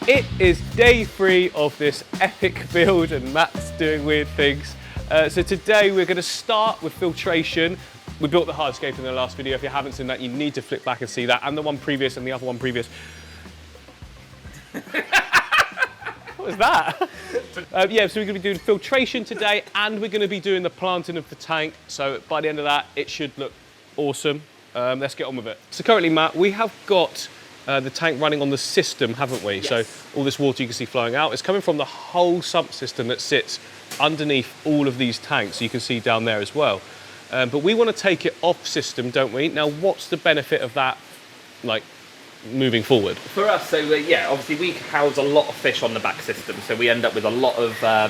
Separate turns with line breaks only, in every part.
It is day 3 of this epic build and Matt's doing weird things. So today we're going to start with filtration. We built the hardscape in the last video. If you haven't seen that, you need to flip back and see that, and the one previous and the other one previous. What was that? Yeah, so we're going to be doing filtration today, and we're going to be doing the planting of the tank. So by the end of that, it should look awesome. Let's get on with it. So currently, Matt, we have got the tank running on the system, haven't we?
Yes.
So all this water you can see flowing out is coming from the whole sump system that sits underneath all of these tanks. You can see down there as well. But we want to take it off system, don't we? Now, what's the benefit of that, like, moving forward?
For us, so yeah, obviously we house a lot of fish on the back system, so we end up with a lot of a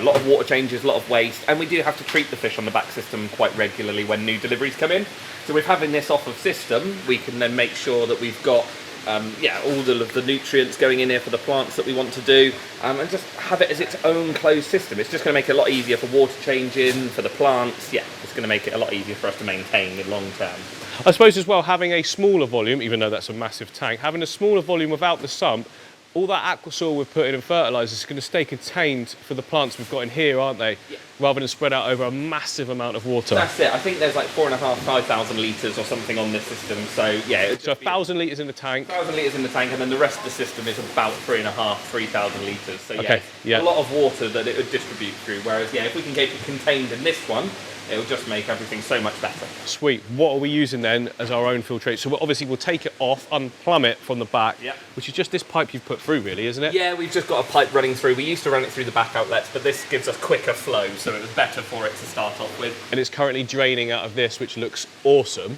lot of water changes, a lot of waste, and we do have to treat the fish on the back system quite regularly when new deliveries come in. So with having this off of system, we can then make sure that we've got all of the nutrients going in here for the plants that we want to do, and just have it as its own closed system. It's just going to make it a lot easier for water changing, for the plants. Yeah, it's going to make it a lot easier for us to maintain in long term.
I suppose as well, having a smaller volume, even though that's a massive tank, having a smaller volume without the sump, all that aqua soil we're putting in fertiliser is going to stay contained for the plants we've got in here, aren't they?
Yeah.
Rather than spread out over a massive amount of water.
That's it. I think there's like 4,500, 5,000 litres or something on this system. So yeah.
So 1,000 litres in the tank.
1,000 litres in the tank, and then the rest of the system is about 3,500, 3,000 litres. So
Okay,
yeah, a lot of water that it would distribute through. Whereas yeah, if we can keep it contained in this one, it'll just make everything so much better.
Sweet. What are we using then as our own filtration? So we'll take it off, unplumb it from the back,
Yep.
which is just this pipe you've put through, really, isn't it?
Yeah, we've just got a pipe running through. We used to run it through the back outlets, but this gives us quicker flow, so it was better for it to start off with.
And it's currently draining out of this, which looks awesome.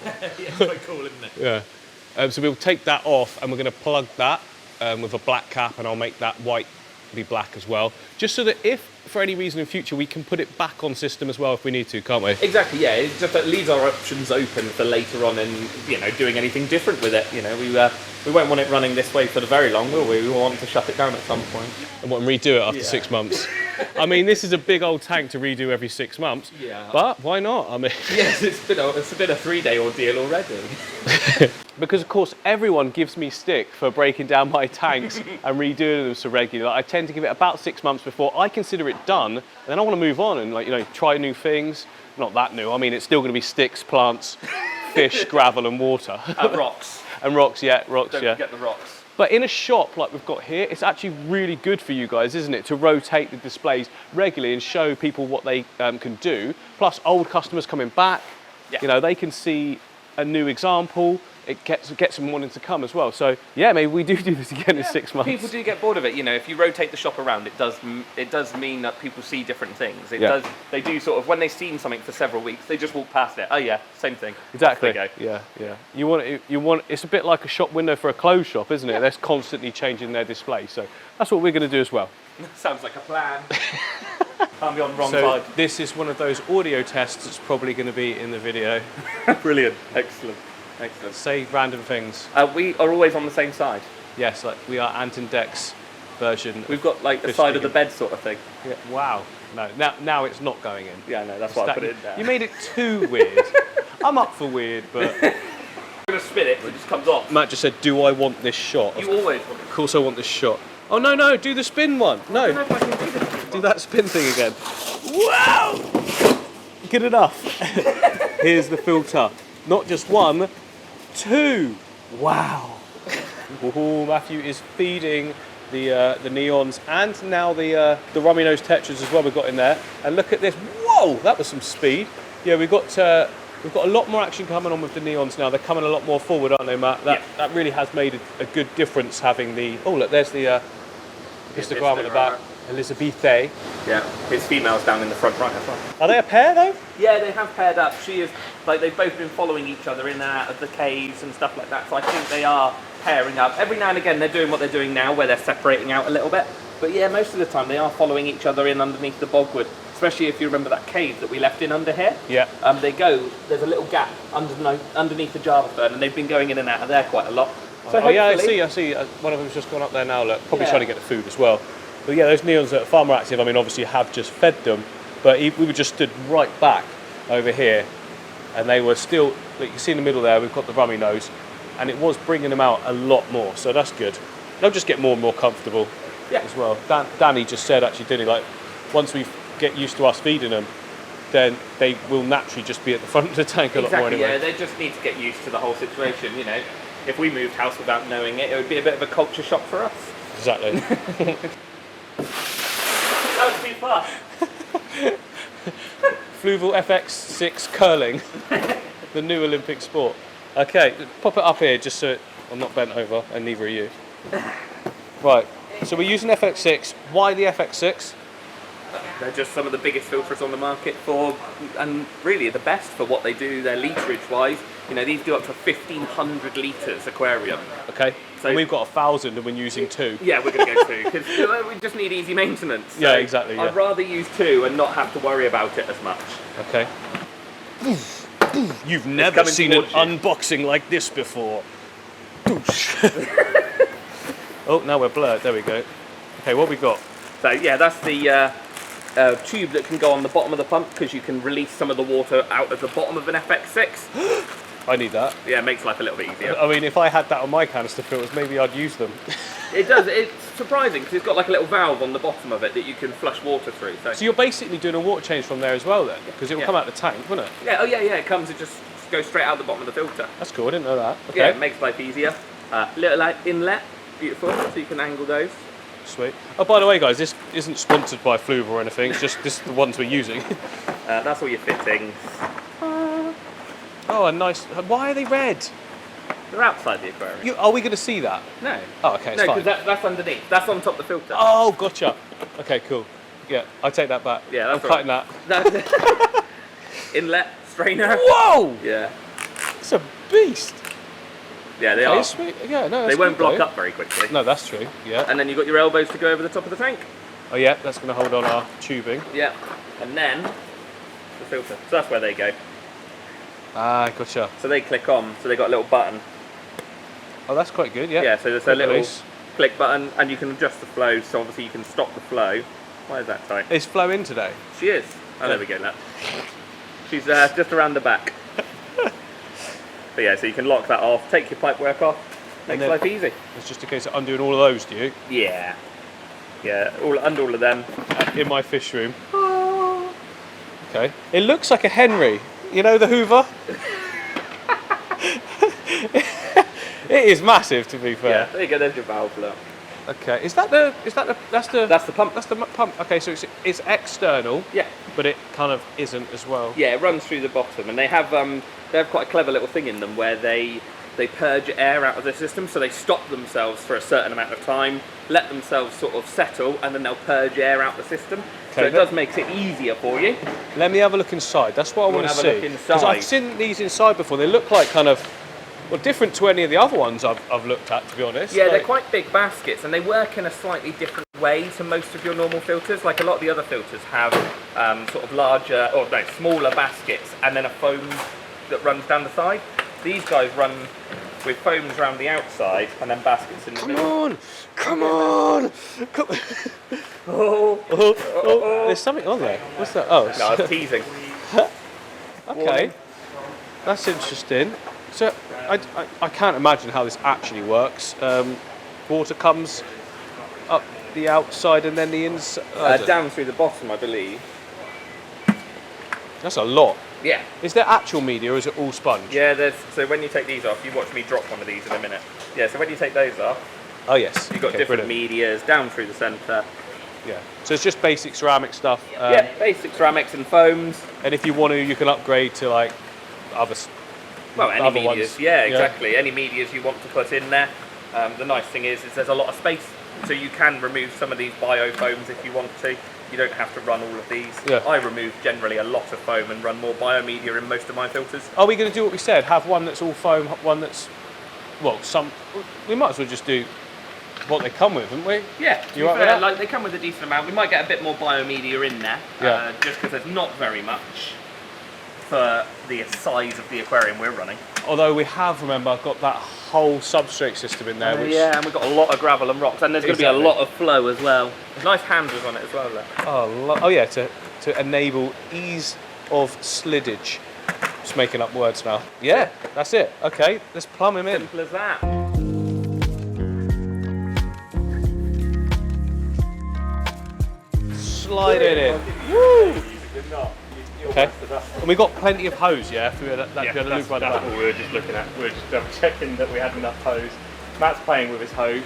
Yeah, it's quite cool, isn't it?
Yeah. So we'll take that off, and we're going to plug that with a black cap, and I'll make that white be black as well, just so that if for any reason in future we can put it back on system as well if we need to, can't we?
Exactly, yeah. It just leaves our options open for later on, and doing anything different with it. We won't want it running this way for the very long, will we? We want to shut it down at some point.
And redo it after 6 months. I mean, this is a big old tank to redo every 6 months.
Yeah.
But why not? I mean,
yes, it's been a 3-day ordeal already.
Because of course everyone gives me stick for breaking down my tanks and redoing them so regularly. Like, I tend to give it about 6 months before I consider it done, and then I want to move on and try new things. Not that new. I mean, it's still going to be sticks, plants, fish, gravel, and water.
And rocks.
And rocks, yeah, rocks,
Don't forget the rocks.
But in a shop like we've got here, it's actually really good for you guys, isn't it, to rotate the displays regularly and show people what they can do. Plus, old customers coming back, they can see a new example. It gets them wanting to come as well. So yeah, maybe we do this again in 6 months.
People do get bored of it. If you rotate the shop around, it does mean that people see different things. They do sort of, when they've seen something for several weeks, they just walk past it. Oh yeah, same thing.
Exactly.
Off they go.
Yeah. You want. It's a bit like a shop window for a clothes shop, isn't it? Yeah. They're constantly changing their display. So that's what we're going to do as well.
Sounds like a plan. Can't be on the wrong side.
This is one of those audio tests that's probably going to be in the video.
Brilliant. Excellent. Excellent.
Say random things.
We are always on the same side.
Yes, like we are Ant and Dec's version.
We've got like the side of the bed sort of thing.
Yeah. Wow. No, now it's not going in.
Yeah, no, that's why I put it in there.
You made it too weird. I'm up for weird, but...
I'm going to spin it, so it just comes off.
Matt just said, do I want this shot?
You always want it.
Of course I want this shot. Oh, no, do the spin one. No.
I don't know if I can do this.
Do that spin thing again. Wow! Good enough. Here's the filter. Not just 1, 2. Wow. Ooh, Matthew is feeding the neons and now the rummy nose tetras as well we've got in there. And look at this. Whoa, that was some speed. Yeah, we've got a lot more action coming on with the neons now. They're coming a lot more forward, aren't they, Matt? That really has made a good difference having the... Oh, look, there's the histogram at the back. Elizabeth.
Yeah, his female's down in the front right as well.
Are they a pair though?
Yeah, they have paired up. She is, they've both been following each other in and out of the caves and stuff like that, so I think they are pairing up. Every now and again they're doing what they're doing now, where they're separating out a little bit. But yeah, most of the time they are following each other in underneath the bogwood. Especially if you remember that cave that we left in under here.
Yeah.
There's a little gap underneath the Java fern, and they've been going in and out of there quite a lot. So
oh yeah, I see. One of them's just gone up there now, look. Probably trying to get the food as well. But yeah, those neons are far more active. I mean, obviously you have just fed them, but we were just stood right back over here, and they were still, look, you can see in the middle there, we've got the rummy nose, and it was bringing them out a lot more, so that's good. they'll just get more and more comfortable as well. Danny just said, actually, didn't he? Like, once we get used to us feeding them, then they will naturally just be at the front of the tank a lot more anyway.
Yeah, they just need to get used to the whole situation, you know. If we moved house without knowing it, it would be a bit of a culture shock for us.
Exactly.
That was too far.
Fluval FX6 curling, the new Olympic sport. Okay, pop it up here just so I'm not bent over, and neither are you. Right, so we're using FX6. Why the FX6?
They're just some of the biggest filters on the market for, and really the best for what they do, their literage wise. You know, these do up to 1,500 litres aquarium.
Okay, so and we've got 1,000 and we're using 2.
Yeah, we're going to go 2, because we just need easy maintenance. So
yeah, exactly.
I'd rather use 2 and not have to worry about it as much.
Okay. You've never seen an unboxing like this before. Oh, now we're blurred. There we go. Okay, what we got?
So yeah, that's the tube that can go on the bottom of the pump, because you can release some of the water out of the bottom of an FX6.
I need that.
Yeah, it makes life a little bit easier.
I mean, if I had that on my canister filters, maybe I'd use them.
It does. It's surprising because it's got like a little valve on the bottom of it that you can flush water through. So
you're basically doing a water change from there as well then? Because it will come out the tank, won't it?
Yeah, oh yeah, it comes, it just goes straight out the bottom of the filter.
That's cool, I didn't know that. Okay.
Yeah, it makes life easier. Little inlet, beautiful, so you can angle those.
Sweet. Oh, by the way, guys, this isn't sponsored by Fluval or anything. It's just this is the ones we're using.
That's all your fittings.
Oh, a nice. Why are they red?
They're outside the aquarium.
Are we going to see that?
No.
Oh, okay, it's
no,
fine.
because that's underneath. That's on top of the filter.
Oh, gotcha. Okay, cool. Yeah, I take that back.
Yeah, that's
I'm cutting that.
Inlet, strainer.
Whoa!
Yeah.
It's a beast.
Yeah, they are.
Sweet. Yeah, no,
they won't block
though.
up very quickly.
No, that's true. Yeah.
And then you've got your elbows to go over the top of the tank.
Oh yeah, that's going to hold on our tubing.
Yeah. And then the filter. So that's where they go.
Ah, gotcha.
So they click on. So they got a little button.
Oh, that's quite good. Yeah.
Yeah. So there's a little
release.
click button, and you can adjust the flow. So obviously you can stop the flow. Why is that tight?
Is Flo in today?
She is. Oh, there we go. Look. She's just around the back. But yeah, so you can lock that off, take your pipe work off, makes life easy.
It's just a case of undoing all of those, do you?
Yeah. Yeah, undo all of them.
In my fish room. Okay. It looks like a Henry. You know the Hoover? It is massive, to be fair.
Yeah, there you go, there's your valve, look.
Okay, that's the
pump.
That's the pump. Okay, so it's external.
Yeah.
But it kind of isn't as well.
Yeah, it runs through the bottom, and they have quite a clever little thing in them where they purge air out of the system, so they stop themselves for a certain amount of time, let themselves sort of settle, and then they'll purge air out the system. Okay, so it does make it easier for you.
Let me have a look inside. That's what I want to see.
Have a look inside.
Because I've seen these inside before. They look like kind of, well, different to any of the other ones I've looked at, to be honest.
Yeah, they're quite big baskets, and they work in a slightly different way to most of your normal filters. Like a lot of the other filters have sort of larger, or no, smaller baskets, and then a foam that runs down the side. These guys run with foams around the outside and then baskets in the middle.
Come on! Oh, there's something on there. What's that? Oh,
no, I was teasing.
Okay, that's interesting. So I can't imagine how this actually works. Water comes up the outside and then the inside.
Down through the bottom, I believe.
That's a lot.
Yeah.
Is there actual media or is it all sponge?
Yeah, so when you take these off, you watch me drop one of these in a minute. Yeah, so when you take those off,
oh yes,
you've got different medias down through the centre.
Yeah. So it's just basic ceramic stuff.
Yeah, basic ceramics and foams.
And if you want to, you can upgrade to like other.
Well, any
other
medias.
ones.
Yeah, exactly. Yeah. Any medias you want to put in there. The nice thing is there's a lot of space, so you can remove some of these biofoams if you want to. You don't have to run all of these.
Yeah.
I remove generally a lot of foam and run more biomedia in most of my filters.
Are we going to do what we said? Have one that's all foam, one that's, well, some. We might as well just do what they come with, haven't we?
Yeah.
You right with that?
Like they come with a decent amount. We might get a bit more biomedia in there, just because there's not very much for the size of the aquarium we're running.
Although we have, remember, got that whole substrate system in there. Which
yeah, and we've got a lot of gravel and rocks, and there's going to be a lot of flow as well. Nice handles on it as well, though.
Oh yeah, to enable ease of slidage. Just making up words now. Yeah, that's it. Okay, let's plumb him in.
Simple as that.
slide it in. Woo! Okay. And we got plenty of hose, yeah? If we had a loop right
that's what we were just looking at. We were just double checking that we had enough hose. Matt's playing with his hose.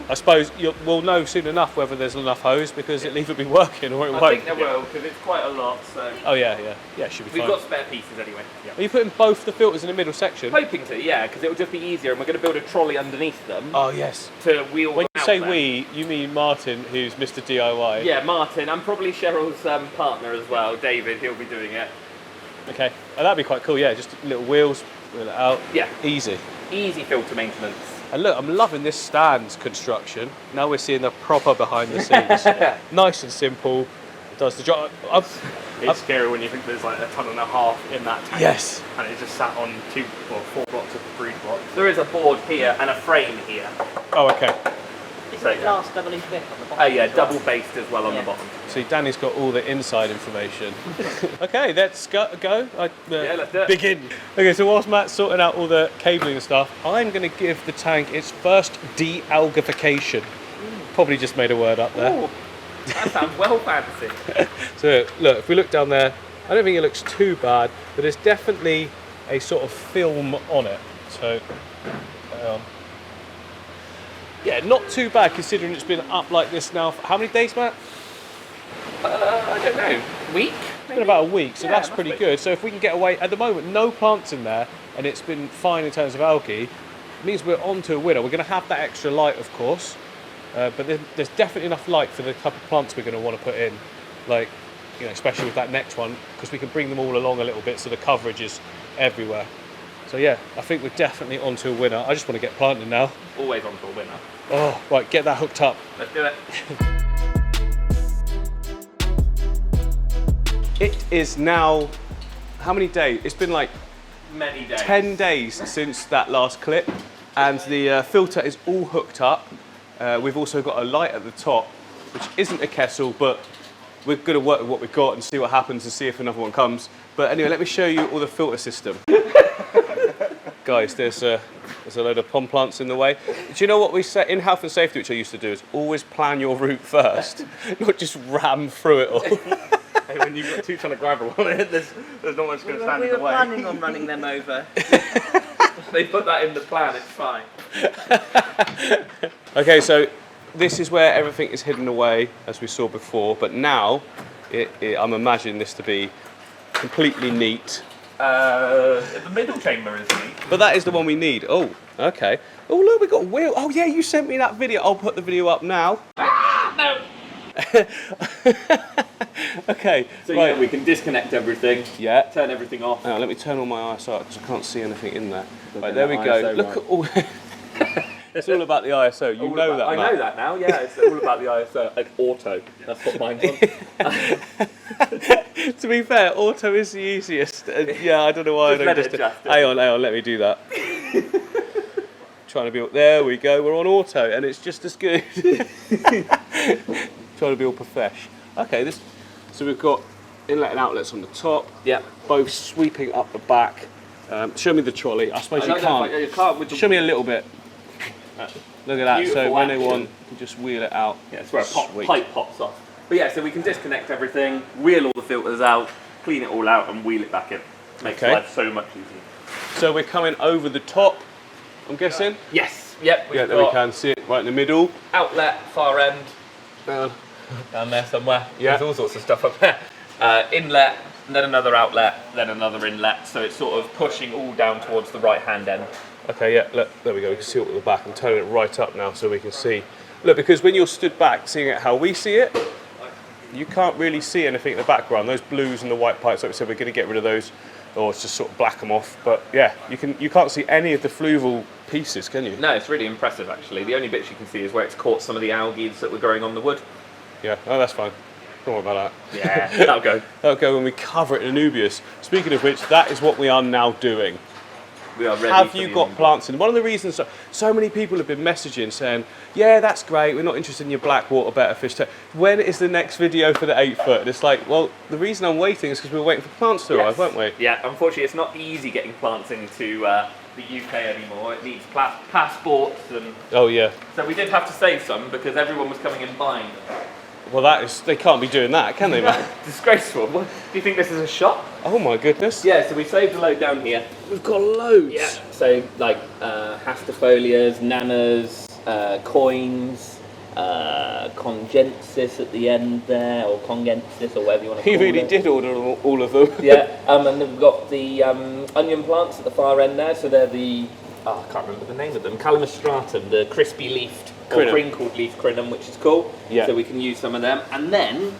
I suppose we'll know soon enough whether there's enough hose because it'll either be working or it won't.
I think there will, because it's quite a lot. So.
Oh yeah, it should be fine.
We've got spare pieces anyway. Yeah.
Are you putting both the filters in the middle section?
Hoping to, yeah, because it will just be easier, and we're going to build a trolley underneath them.
Oh yes.
To wheel.
When you say
there.
we, you mean Martin, who's Mr. DIY.
Yeah, Martin. I'm probably Cheryl's partner as well. David, he'll be doing it.
Okay, that'd be quite cool. Yeah, just little wheels, wheel it out.
Yeah.
Easy.
Easy filter maintenance.
And look, I'm loving this stands construction. Now we're seeing the proper behind the scenes. Nice and simple. Does the job.
It's scary when you think there's like 1.5 tons in that tank.
Yes.
And it's just sat on 4 blocks of 3 blocks.
There is a board here and a frame here.
Oh, okay.
Is it glass doubly thick on the bottom?
Oh yeah, double based as well on the bottom.
See, Danny's got all the inside information. Okay, let's go.
Yeah, let's do it.
Begin. Okay, so whilst Matt's sorting out all the cabling and stuff, I'm going to give the tank its first de-algification. Probably just made a word up there.
Ooh, that sounds well fancy.
So look, if we look down there, I don't think it looks too bad, but there's definitely a sort of film on it. So, yeah, not too bad considering it's been up like this now for how many days, Matt?
I don't know. Week?
It's been about a week, so that's pretty good. So if we can get away, at the moment, no plants in there, and it's been fine in terms of algae, it means we're on to a winner. We're going to have that extra light, of course, but there's definitely enough light for the type of plants we're going to want to put in, like, you know, especially with that next one, because we can bring them all along a little bit, so the coverage is everywhere. So yeah, I think we're definitely on to a winner. I just want to get planted now.
Always on for a winner.
Oh, right, get that hooked up.
Let's do it.
It is now, how many days? It's been like
Many days.
10 days since that last clip, and the filter is all hooked up. We've also got a light at the top, which isn't a Kessel, but we're going to work with what we've got and see what happens and see if another one comes. But anyway, let me show you all the filter system. Guys, there's a load of pond plants in the way. Do you know what we say in health and safety, which I used to do, is always plan your route first, not just ram through it all.
Hey, when you've got 2 tons of gravel on it, there's not much going to stand
We
in
were
the way.
planning on running them over.
They put that in the plan, it's fine.
Okay, so this is where everything is hidden away, as we saw before, but now I'm imagining this to be completely neat.
The middle chamber is neat.
But that is the one we need. Oh, okay. Oh, look, we got a wheel. Oh, yeah, you sent me that video. I'll put the video up now.
No!
Okay,
So
right.
yeah, we can disconnect everything,
Yeah.
turn everything off.
Now, let me turn on my ISO because I can't see anything in there.
Look
Right,
at
there we
that
go.
ISO,
Look
right.
at all. It's all about the ISO. You know that,
I
Matt.
know that now, yeah. It's all about the ISO. Like auto. That's what mine's on.
To be fair, auto is the easiest. Yeah, I don't know why
Just
I
let
don't
it adjust it.
Hang on, let me do that. Trying to be. There we go. We're on auto, and it's just as good. Trying to be all profesh. Okay, so we've got inlet and outlets on the top.
Yeah.
Both sweeping up the back. Show me the trolley. I suppose
I
you
don't know if
can't.
you can't with the...
Show me a little bit. Look at that. So
Beautiful
when they
action.
want, you just wheel it out.
Yeah, it's where a
Sweet.
pipe pops off. But yeah, so we can disconnect everything, wheel all the filters out, clean it all out, and wheel it back in. Makes
Okay.
life so much easier.
So we're coming over the top, I'm guessing.
Yes. Yep.
Yeah,
We've
there we
got
can see it right in the middle.
outlet, far end,
Down.
down there somewhere.
Yeah.
There's all sorts of stuff up there. Inlet, then another outlet, then another inlet. So it's sort of pushing all down towards the right-hand end.
Okay, yeah, look, there we go. We can see it at the back. I'm turning it right up now so we can see. Look, because when you're stood back seeing it how we see it, you can't really see anything in the background. Those blues and the white pipes, like we said, we're going to get rid of those, or it's just sort of black them off. But yeah, you can't see any of the fluval pieces, can you?
No, it's really impressive actually. The only bits you can see is where it's caught some of the algae that were growing on the wood.
Yeah, oh, that's fine. Don't worry about that.
Yeah, that'll go.
That'll go when we cover it in Anubius. Speaking of which, that is what we are now doing.
We are ready.
Have
for
you
the
got
Anubius.
plants in? One of the reasons so many people have been messaging saying, yeah, that's great, we're not interested in your black water better fish tank. When is the next video for the 8 foot? And it's like, well, the reason I'm waiting is because we were waiting for plants to arrive, weren't we?
Yeah, unfortunately it's not easy getting plants into the UK anymore. It needs passports and...
Oh yeah.
So we did have to save some because everyone was coming in buying them.
Well, they can't be doing that, can they, man?
Disgraceful. What, do you think this is a shop?
Oh my goodness.
Yeah, so we saved a load down here.
We've got loads.
Yeah. So like hastafolias, nanas, coins, congensis at the end there, or congensis, or whatever you want to call it.
He really did order all of them.
Yeah, and then we've got the onion plants at the far end there. So they're the, I can't remember the name of them, calamostratum, the crispy leafed or
Crinum.
crinkled leaf crinum, which is cool.
Yeah.
So we can use some of them, and then.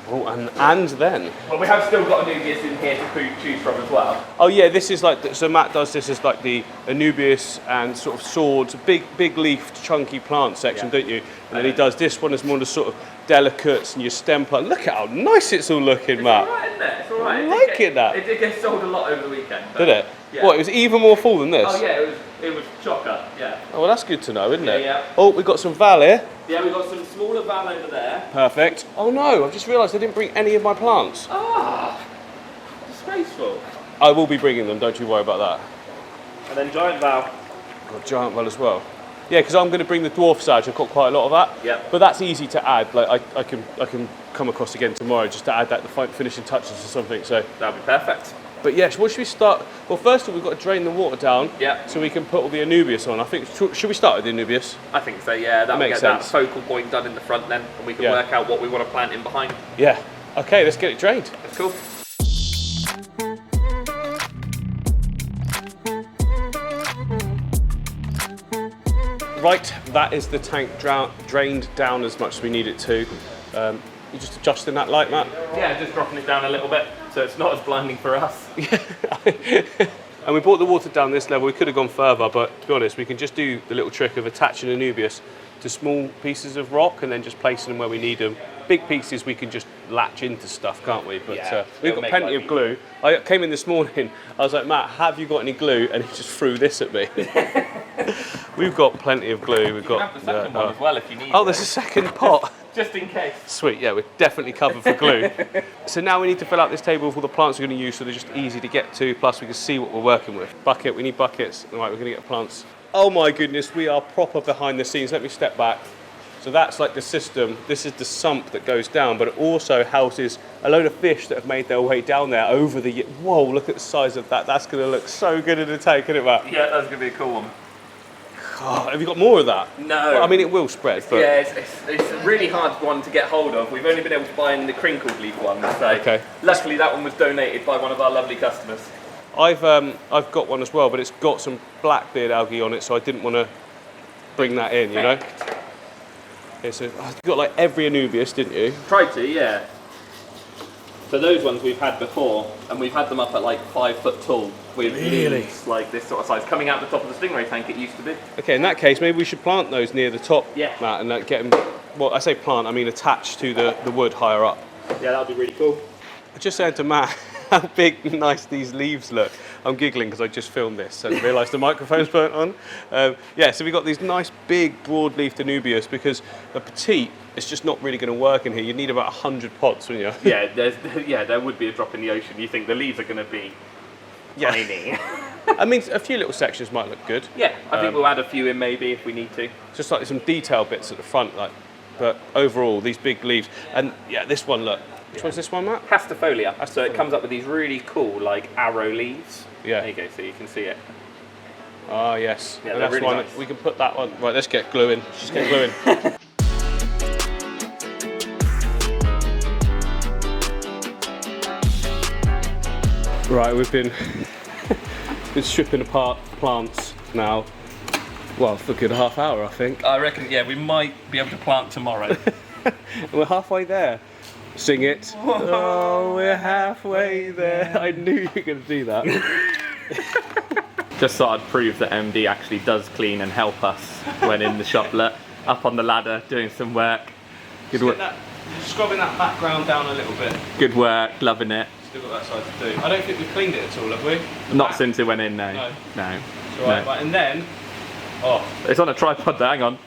Oh, and then.
Well, we have still got Anubias in here to choose from as well.
Oh yeah, this is like, so Matt does this as like the Anubias and sort of swords, big leafed chunky plant section,
Yeah.
don't you? And then he does this one as more the sort of delicates and your stem plant. Look at how nice it's all looking, Matt.
It's alright, isn't it? It's alright.
I like it, that.
It did get sold a lot over the weekend. but-
Did it?
Yeah.
What, it was even more full than this?
Oh yeah, it was chocker, yeah.
Oh, well, that's good to know, isn't it?
Yeah, yeah.
Oh, we've got some val here.
Yeah, we've got some smaller val over there.
Perfect. Oh no, I've just realised I didn't bring any of my plants.
Ah, disgraceful.
I will be bringing them, don't you worry about that.
And then giant val.
Got giant val as well. Yeah, because I'm going to bring the dwarf sage. I've got quite a lot of that.
Yeah.
But that's easy to add. Like I can come across again tomorrow just to add that, the finishing touches or something. So.
That'll be perfect.
But yes, what should we start? Well, first of all, we've got to drain the water down.
Yeah.
So we can put all the Anubias on. I think. Should we start with the Anubias?
I think so, yeah. That'll
makes
get that
sense.
focal point done in the front then, and we can
Yeah.
work out what we want to plant in behind.
Yeah. Okay, let's get it drained.
That's cool.
Right, that is the tank drained down as much as we need it to. You just adjusting that light, Matt?
Yeah, just dropping it down a little bit, so it's not as blinding for us.
And we brought the water down this level. We could have gone further, but to be honest, we can just do the little trick of attaching Anubias to small pieces of rock and then just placing them where we need them. Big pieces we can just latch into stuff, can't we? But
Yeah,
we've
it'll
got
make
plenty
life
of glue. I came in this morning, I was like, Matt, have you got any glue? And he just threw this at me. We've got plenty of glue. We've
You
got
can have the second one as well if you need
Oh,
it.
there's a second pot.
Just in case.
Sweet, yeah, we're definitely covered for glue. So now we need to fill out this table with all the plants we're going to use so they're just easy to get to, plus we can see what we're working with. Bucket, we need buckets. All right, we're going to get plants. Oh my goodness, we are proper behind the scenes. Let me step back. So that's like the system. This is the sump that goes down, but it also houses a load of fish that have made their way down there over the year. Whoa, look at the size of that. That's going to look so good in the tank, isn't it, Matt?
Yeah, that's going to be a cool one.
Oh, have you got more of that?
No.
Well, I mean, it will spread, but...
Yeah, it's a really hard one to get hold of. We've only been able to buy in the crinkled leaf one. So
Okay.
luckily that one was donated by one of our lovely customers.
I've got one as well, but it's got some blackbeard algae on it, so I didn't want to bring that in, you know? Okay, so you got like every Anubias, didn't you?
Tried to, yeah. So those ones we've had before, and we've had them up at like 5 foot tall with
Really?
leaves like this sort of size. Coming out the top of the stingray tank it used to be.
Okay, in that case, maybe we should plant those near the top,
Yeah.
Matt, and like, get them, well, I say plant, I mean attached to the wood higher up.
Yeah, that would be really cool.
I just said to Matt how big and nice these leaves look. I'm giggling because I just filmed this and realised the microphone's burnt on. Yeah, so we've got these nice big broad-leafed Anubias because the petite is just not really going to work in here. You need about 100 pots, wouldn't you?
Yeah, there would be a drop in the ocean. You think the leaves are going to be tiny.
I mean, a few little sections might look good.
Yeah, I think we'll add a few in maybe if we need to.
Just like some detail bits at the front, like. But overall, these big leaves, and yeah, this one, look. Which one's this one, Matt?
Castafolia. So it comes up with these really cool like arrow leaves.
Yeah.
There you go, so you can see it.
Ah, yes.
Yeah,
And
they're
that's
really
one.
nice.
We can put that one. Right, let's get glue in. Just get glue in. Right, we've been stripping apart plants now. Well, for a good half hour, I think.
I reckon, yeah, we might be able to plant tomorrow.
We're halfway there. Sing it. Oh, we're halfway there. I knew you were going to do that.
Just thought I'd prove that MD actually does clean and help us when in the shop. Look, up on the ladder doing some work. Good work.
Scrubbing that background down a little bit.
Good work, loving it.
Still got that side to do. I don't think we've cleaned it at all, have we?
Not since it went in, no.
No.
No.
It's all right,
No.
right, and then, oh,
It's on a tripod there, hang on.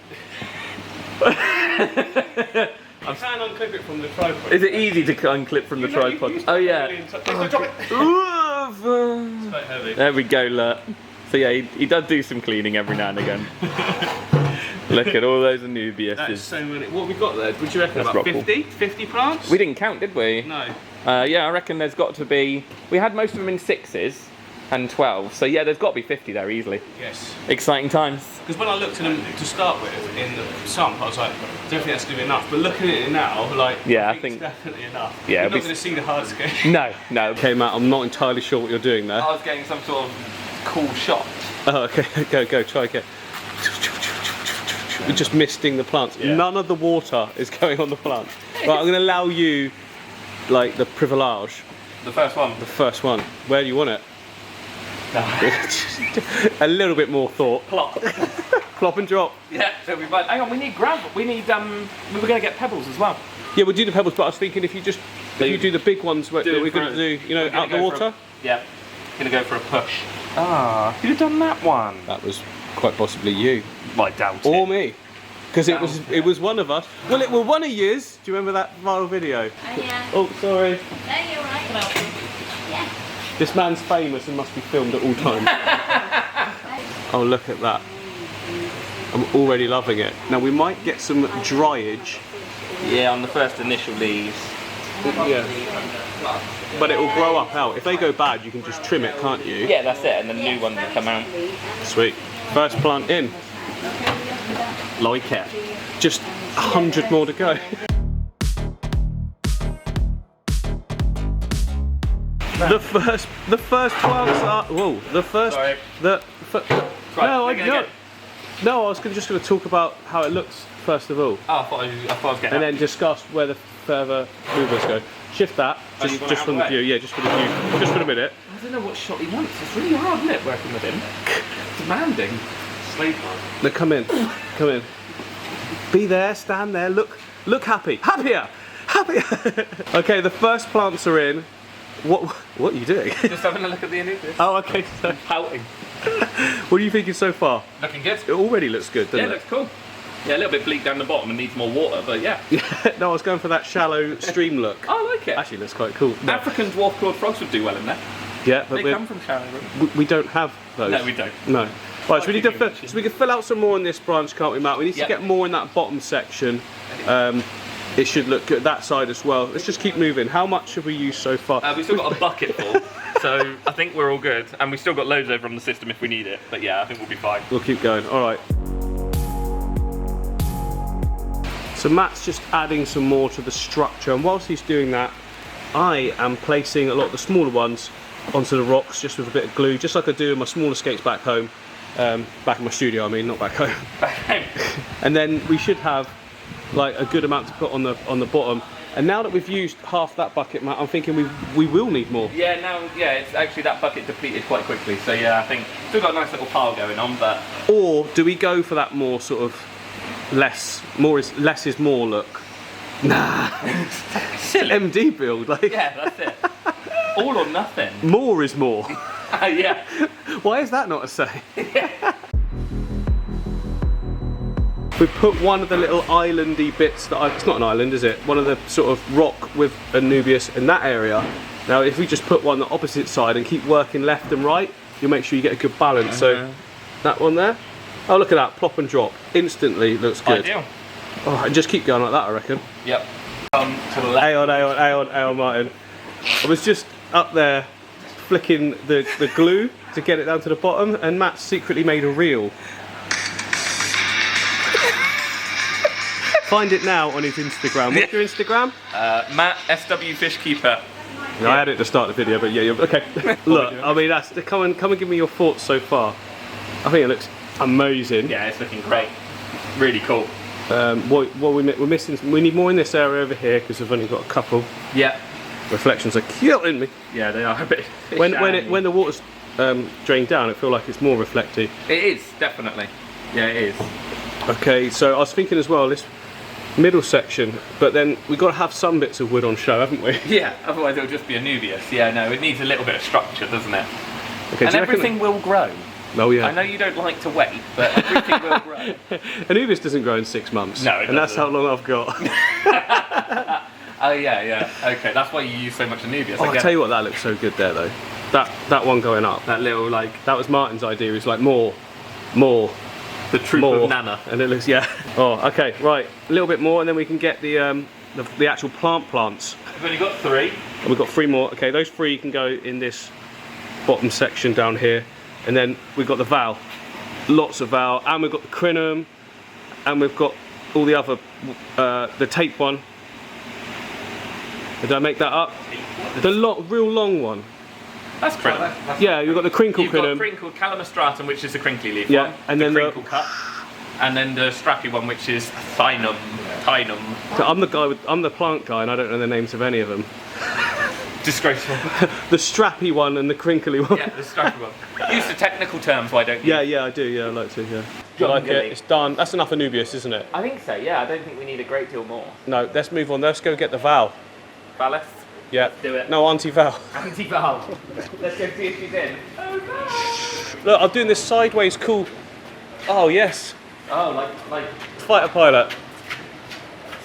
I can unclip it from the tripod.
Is it easy to unclip from the
You know, you
tripod?
used
Oh
to
yeah.
really drop it.
Ooh,
It's quite heavy.
there we go, look. So yeah, he does do some cleaning every now and again.
Look at all those
That is
Anubiuses.
so many. What have we got there? Would you reckon
That's
about
rock
50? 50 plants?
We didn't count, did we?
No.
Yeah, I reckon there's got to be. We had most of them in 6s and 12, so yeah, there's got to be 50 there easily.
Yes.
Exciting times.
Because when I looked at them to start with in the sump, I was like, I don't think that's going to be enough. But looking at it now, like,
Yeah, I
it's
think-
definitely enough.
Yeah,
You're
it'll
not
be-
going to see the hardscape.
No, no.
Okay, Matt, I'm not entirely sure what you're doing there.
I was getting some sort of cool shot.
Oh, okay, go, try again. We're just misting the plants.
Yeah.
None of the water is going on the plants. Right, I'm going to allow you, like, the privilege.
The first one.
The first one. Where do you want it? A little bit more thought.
Plop.
Plop and drop.
Yeah, so we might. Hang on, we need gravel. We need. We were going to get pebbles as well.
Yeah, we'll do the pebbles, but I was thinking if you do the big ones that
Do it
we're
for
going to
a-
do, you know,
we're gonna
out the
go for
water.
Yeah. Gonna go for a push. Ah, who'd have done that one?
That was quite possibly you.
I doubt
Or
it.
me. Because it was one of us. Well, it was one of yours. Do you remember that viral video?
Oh, yeah.
Oh, sorry.
No, you're right. Yeah.
This man's famous and must be filmed at all times. Oh, look at that. I'm already loving it. Now, we might get some dryage.
Yeah, on the first initial leaves.
Yeah. But it will grow up out. If they go bad, you can just trim it, can't you?
Yeah, that's it, and the new ones will come out.
Sweet. First plant in.
Like it.
Just 100 more to go. The first plants are. Whoa. The first.
Sorry.
No, I was just going to talk about how it looks first of all,
Oh, I thought I was getting
and then discuss where the further movers go. Shift that,
Oh, you want
just
out
from
the
the
way?
view. Yeah, just for the view. Just for a minute.
I don't know what shot he wants. It's really hard, isn't it, working with him? Demanding.
Slave one.
No, come in. Come in. Be there. Stand there. Look happy. Happier. Okay, the first plants are in. What are you doing?
Just having a look at the Anubius.
Oh, okay. So,
Pouting.
what are you thinking so far?
Looking good.
It already looks good,
Yeah,
doesn't
looks cool. Yeah, a little bit bleak down the bottom and needs more water, but yeah.
it? No, I was going for that shallow stream look.
I like it.
Actually, looks quite cool. No.
African dwarf clawed frogs would do well in there.
Yeah, but
They come from shallow rooms.
we don't have those.
No, we don't.
No. Right, so we need to
thinking
so we can fill out some more in this branch, can't we, Matt? We need to
Yep.
get more in that bottom section. It should look good that side as well. Let's just keep moving. How much have we used so far?
We've still got a bucket full, so I think we're all good. And we've still got loads over on the system if we need it. But yeah, I think we'll be fine.
We'll keep going. All right. So Matt's just adding some more to the structure, and whilst he's doing that, I am placing a lot of the smaller ones onto the rocks just with a bit of glue, just like I do in my smaller skates back home. Back in my studio, I mean, not back home. And then we should have like a good amount to put on the bottom. And now that we've used half that bucket, Matt, I'm thinking we will need more.
Yeah, now, yeah, it's actually that bucket depleted quite quickly. So yeah, I think still got a nice little pile going on, but
Or do we go for that more sort of less is more look? Nah.
silly.
MD build, like
Yeah, that's it. All or nothing.
more is more.
Yeah.
Why is that not a say? We put one of the little islandy bits it's not an island, is it? One of the sort of rock with Anubius in that area. Now if we just put one on the opposite side and keep working left and right, you'll make sure you get a good balance. So that one there. Oh, look at that, plop and drop. Instantly looks good.
Ideal.
Oh, and just keep going like that, I reckon.
Yep. To the left.
Hang on, Martin. I was just up there flicking the glue to get it down to the bottom, and Matt secretly made a reel. Find it now on his Instagram. What's your Instagram?
Matt SW Fishkeeper.
No, I had it to start the video, but yeah, you're okay. Look, I mean, come and give me your thoughts so far. I think it looks amazing.
Yeah, it's looking great. Really cool.
We're missing. We need more in this area over here because we've only got a couple.
Yeah.
Reflections are killing me.
Yeah, they are a bit.
When the water's drained down, it feels like it's more reflective.
It is, definitely. Yeah, it is.
Okay, so I was thinking as well, this middle section, but then we've got to have some bits of wood on show, haven't we?
Yeah, otherwise it'll just be Anubius. Yeah, no, it needs a little bit of structure, doesn't it?
Okay,
And everything will grow.
Oh yeah.
I know you don't like to wait, but everything will grow.
Anubius doesn't grow in 6 months.
No, it
and that's how
doesn't.
long I've got.
Oh yeah. Okay, that's why you use so much Anubius.
Oh, I'll tell you what, that looks so good there though. That one going up.
that little like.
That was Martin's idea. He's like more.
The troop
more.
of Nana.
And it looks, yeah. Oh, okay, right. A little bit more, and then we can get the actual plants.
We've only got 3.
And we've got 3 more. Okay, those 3 can go in this bottom section down here. And then we've got the valve. Lots of valve. And we've got the crinum. And we've got all the other, the tape one. Did I make that up? The real long one.
That's crinum.
Yeah, you've got the crinkle
You've got
crinum.
crinkled calamostratum, which is the crinkly leaf
Yeah,
one.
and then the
crinkle cut. And then the strappy one, which is thinum.
So I'm the plant guy, and I don't know the names of any of them.
Disgraceful.
The strappy one and the crinkly one.
Yeah, the strappy one. Use the technical terms, why don't you?
Yeah, I do. Yeah, I like to. Yeah. I like it. It's done. That's enough Anubias, isn't it?
I think so, yeah. I don't think we need a great deal more.
No, let's move on. Let's go get the Val.
Valis?
Yeah.
Do it.
No, Auntie Val.
Auntie Val. Let's go see if she's in. Oh no!
Look, I'm doing this sideways cool. Oh, yes.
Oh, like
Fighter pilot.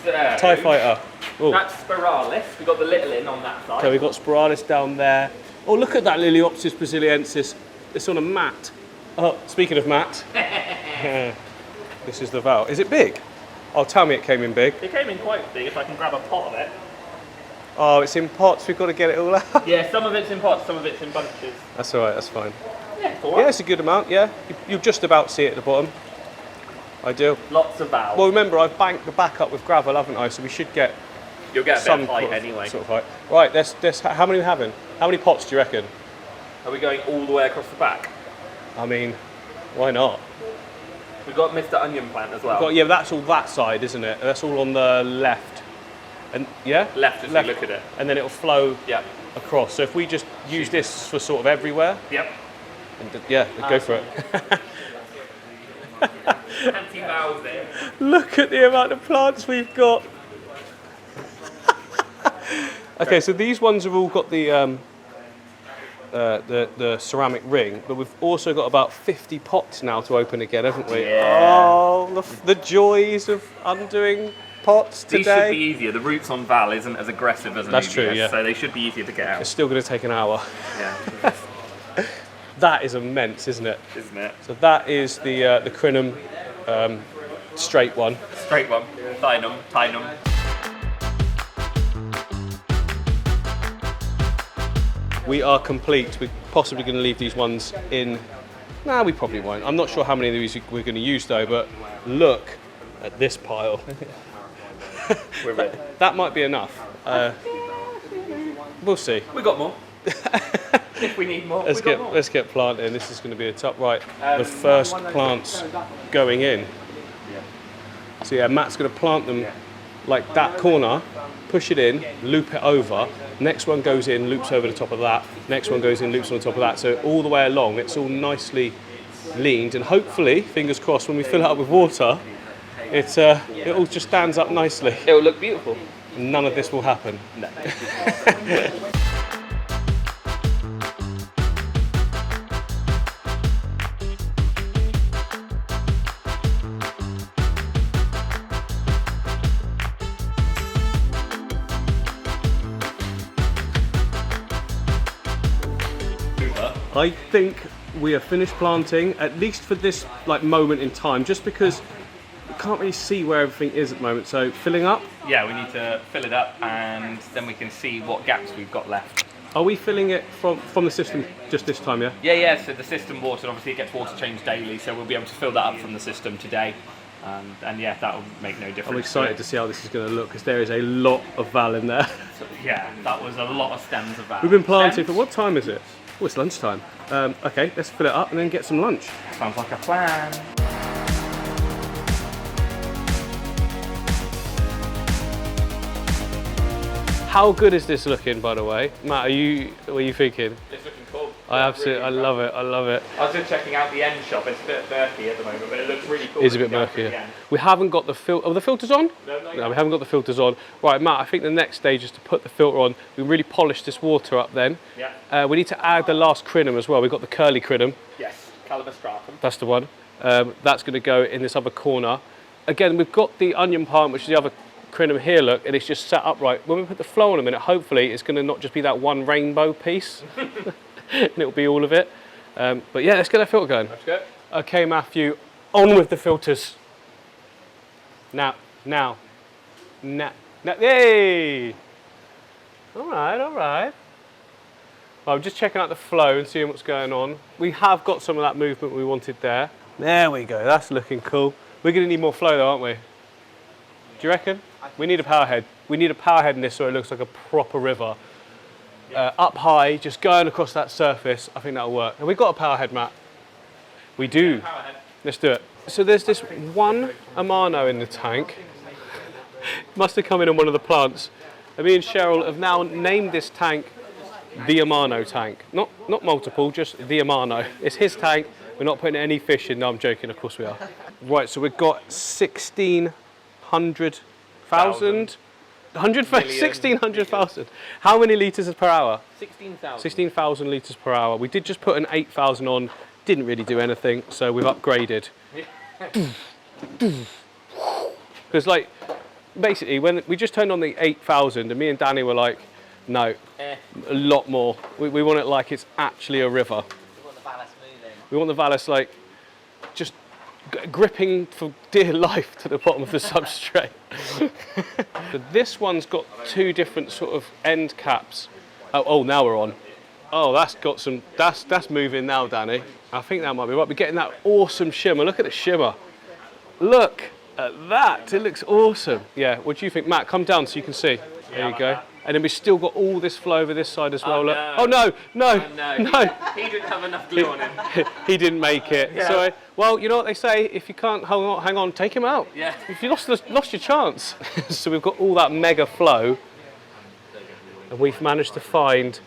so.
TIE fighter. Oh.
That's Spiralis. We've got the little in on that side.
So we've got Spiralis down there. Oh, look at that Liliopsis brasiliensis. It's on a mat. Oh, speaking of mat. This is the Val. Is it big? Oh, tell me it came in big.
It came in quite big, if I can grab a pot of it.
Oh, it's in pots. We've got to get it all out.
Yeah, some of it's in pots, some of it's in bunches.
That's all right. That's fine.
Yeah, it's all right.
Yeah, it's a good amount. Yeah, you just about see it at the bottom. I do.
Lots of valves.
Well, remember, I've banked the back up with gravel, haven't I? So we should get
You'll get a
some
bit of height
sort of-
anyway.
Sort of height. Right. There's how many are we having? How many pots do you reckon?
Are we going all the way across the back?
I mean, why not?
We've got Mr. Onion Plant as well.
Yeah, that's all that side, isn't it? That's all on the left. And yeah,
Left as we look at it.
And then it'll flow
Yep.
across. So if we just use this for sort of everywhere,
Yep.
and yeah, go for it.
Fancy valves there.
Look at the amount of plants we've got. Okay, so these ones have all got the ceramic ring, but we've also got about 50 pots now to open again, haven't we?
Yeah.
Oh, the joys of undoing pots
These
today.
should be easier. The roots on Val isn't as aggressive as an
That's true,
ABS,
yeah.
so they should be easier to get out.
It's still going to take an hour.
Yeah,
That is immense, isn't it?
isn't it?
So that is the crinum straight one.
Straight one. Thinum.
We are complete. We're possibly going to leave these ones in. Nah, we probably won't. I'm not sure how many of these we're going to use though, but look at this pile.
We're ready.
That might be enough. We'll see.
We got more. If we need more,
Let's
we got more.
get planting. This is going to be a top right. The first plants going in. So yeah, Matt's going to plant them like that corner, push it in, loop it over. Next one goes in, loops over the top of that. Next one goes in, loops on the top of that. So all the way along, it's all nicely leaned, and hopefully, fingers crossed, when we fill it up with water, it all just stands up nicely.
It will look beautiful.
None of this will happen.
No.
I think we are finished planting, at least for this moment in time, just because we can't really see where everything is at the moment. So filling up.
Yeah, we need to fill it up, and then we can see what gaps we've got left.
Are we filling it from the system just this time, yeah?
Yeah. So the system water, obviously, it gets water changed daily, so we'll be able to fill that up from the system today. And yeah, that will make no difference.
I'm excited to see how this is going to look, because there is a lot of val in there.
So, yeah, that was a lot of stems of that.
We've been planting for, what time is it? Oh, it's lunchtime. Okay, let's fill it up and then get some lunch.
Sounds like a plan.
How good is this looking, by the way? Matt, what are you thinking?
It's looking cool.
I love it.
I was just checking out the end shop. It's a bit murky at the moment, but it looks really cool.
It is a bit murky. Yeah. We haven't got the filter. Oh, the filter's on? No, we haven't got the filters on. Right, Matt, I think the next stage is to put the filter on. We really polish this water up then.
Yeah.
We need to add the last crinum as well. We've got the curly crinum.
Yes, Calabastratum.
That's the one. That's going to go in this other corner. Again, we've got the onion plant, which is the other crinum here, look, and it's just set up right. When we put the flow on a minute, hopefully it's going to not just be that one rainbow piece, and it'll be all of it. But yeah, let's get that filter going.
Let's go.
Okay, Matthew, On with the filters. Now. Yay! All right. Well, I'm just checking out the flow and seeing what's going on. We have got some of that movement we wanted there. There we go, that's looking cool. We're gonna need more flow though, aren't we? Do you reckon? We need a power head. We need a power head in this so it looks like a proper river. Up high, just going across that surface. I think that'll work. Have we got a power head, Matt? We do. Let's do it. So there's this one Amano in the tank. Must have come in on one of the plants. And me and Cheryl have now named this tank the Amano tank. Not multiple, just the Amano. It's his tank. We're not putting any fish in. No, I'm joking. Of course we are. Right, so we've got 1,600,000. 1,600,000. How many litres per hour?
16,000.
16,000 litres per hour. We did just put an 8,000 on. Didn't really do anything, so we've upgraded. Because like, basically, when we just turned on the 8,000, and me and Danny were like, no, a lot more. We want it like it's actually a river.
We want the ballast moving.
We want the ballast like just gripping for dear life to the bottom of the substrate. So this one's got two different sort of end caps. Oh, now we're on. Oh, that's got some. That's moving now, Danny. I think that might be right. We're getting that awesome shimmer. Look at the shimmer. Look at that. It looks awesome. Yeah. What do you think, Matt? Come down so you can see. There you go. And then we've still got all this flow over this side as well. Look.
No.
Oh no.
He didn't have enough glue on him.
He didn't make it.
Yeah.
So, well, you know what they say? If you can't hang on, take him out.
Yeah.
If you lost your chance. So we've got all that mega flow, and we've managed to find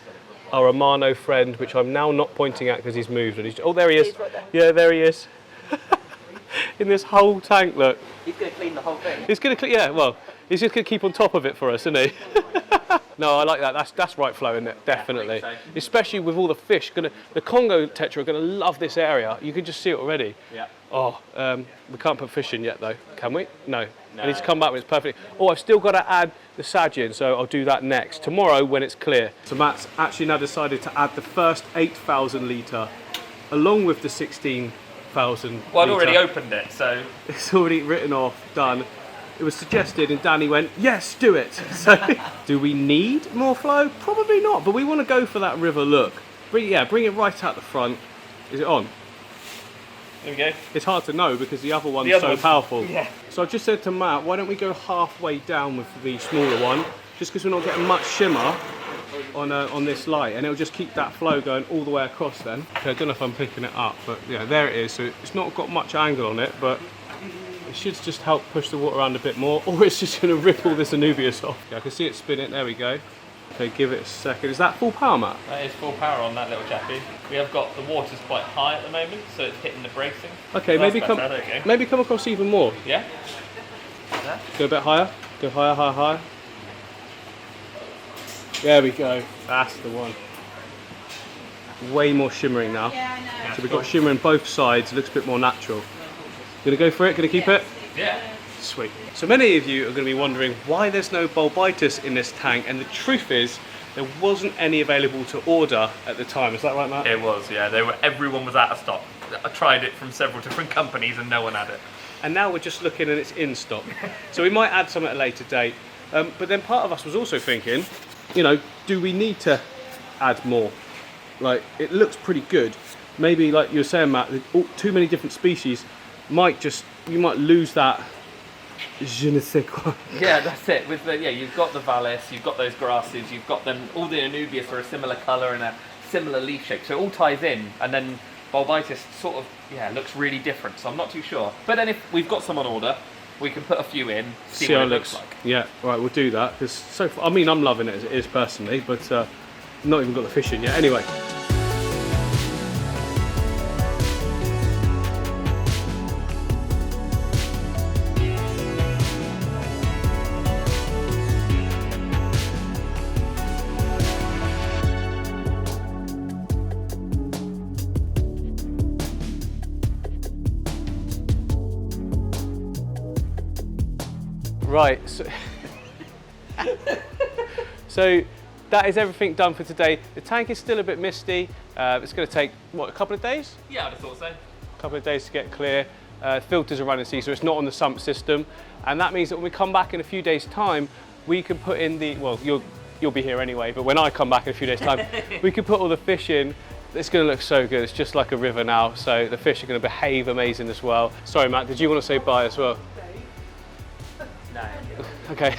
our Amano friend, which I'm now not pointing at because he's moved. And oh, there he is.
He's right there.
Yeah, there he is. In this whole tank, look.
He's going to clean the whole thing.
He's going to, yeah, well, he's just going to keep on top of it for us, isn't he? No, I like that. That's right flow, isn't it? Definitely.
Yeah, I think so.
Especially with all the fish. The Congo tetra are going to love this area. You can just see it already.
Yeah.
Oh, we can't put fish in yet though, can we? No. I need to come back when it's perfect. Oh, I've still got to add the sage in, so I'll do that next. Tomorrow when it's clear. So Matt's actually now decided to add the first 8,000 litre along with the 16,000
Well, I'd already opened it, so.
It's already written off, done. It was suggested and Danny went, yes, do it. So, do we need more flow? Probably not, but we want to go for that river look. Bring it right out the front. Is it on?
There we go.
It's hard to know because the other one's
The other
so
one's-
powerful.
yeah.
So I just said to Matt, why don't we go halfway down with the smaller one, just because we're not getting much shimmer on this light, and it'll just keep that flow going all the way across then. Okay, I don't know if I'm picking it up, but yeah, there it is. So it's not got much angle on it, but it should just help push the water around a bit more, or it's just going to rip all this Anubias off. Yeah, I can see it spinning. There we go. Okay, give it a second. Is that full power, Matt?
That is full power on that little chappy. We have got the water's quite high at the moment, so it's hitting the bracing.
Okay,
That's
maybe come
better, there you go.
maybe come across even more.
Yeah?
Go a bit higher. Go higher, higher, higher. There we go. That's the one. Way more shimmering now.
Yeah, I know.
So we've got shimmer on both sides. It looks a bit more natural. Gonna go for it? Gonna keep it?
Yeah.
Sweet. So many of you are going to be wondering why there's no bulbitis in this tank, and the truth is there wasn't any available to order at the time. Is that right, Matt?
It was, yeah. Everyone was out of stock. I tried it from several different companies and no one had it.
And now we're just looking and it's in stock. So we might add some at a later date. But then part of us was also thinking, you know, do we need to add more? Like, it looks pretty good. Maybe, like you were saying, Matt, too many different species you might lose that je ne sais quoi.
Yeah, that's it. You've got the Vallis, you've got those grasses, you've got them. All the Anubias are a similar colour and a similar leaf shape, so it all ties in. And then bulbitis sort of looks really different. So I'm not too sure. But then if we've got some on order, we can put a few in, see what
how
it looks like.
Yeah, right, we'll do that. Because so far, I mean, I'm loving it as it is personally, but not even got the fish in yet. Anyway. Right, so that is everything done for today. The tank is still a bit misty. It's going to take, what, a couple of days?
Yeah, I'd have thought so.
A couple of days to get clear. filters are running, so it's not on the sump system, and that means that when we come back in a few days' time, we can put in the, well, you'll be here anyway, but when I come back in a few days' time, we can put all the fish in. It's going to look so good. It's just like a river now, so the fish are going to behave amazing as well. Sorry, Matt, did you want to say bye as well?
No.
Okay.